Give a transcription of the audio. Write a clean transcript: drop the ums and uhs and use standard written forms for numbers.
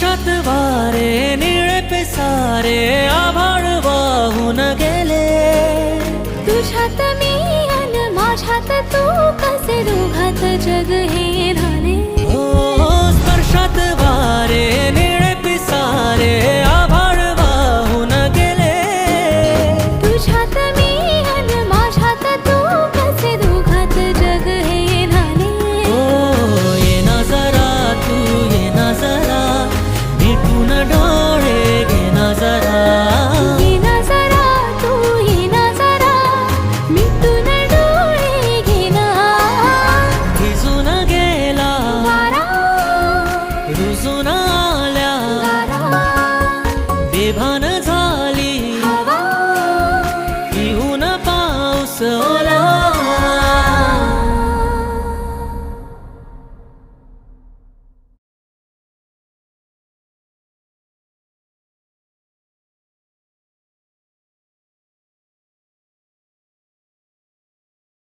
स्पर्शात वारे निळे पिसारे आभाळ वाहून गेले. तुझ्यात मी अन माझ्यात तू कसे दोघात जग हे झाले. हो स्पर्शात वारे निळे पिसारे आभाळ वाहून गेले. तुझ्यात मी अन माझ्यात तू कसे दोघात जग हे झाले. हो ये ना जरा तू ये ना जरा मिटून डोळे घे ना जरा. ये ना जरा तू ये ना जरा मिटून डोळे घे ना. भिजून गेला वारा रुजून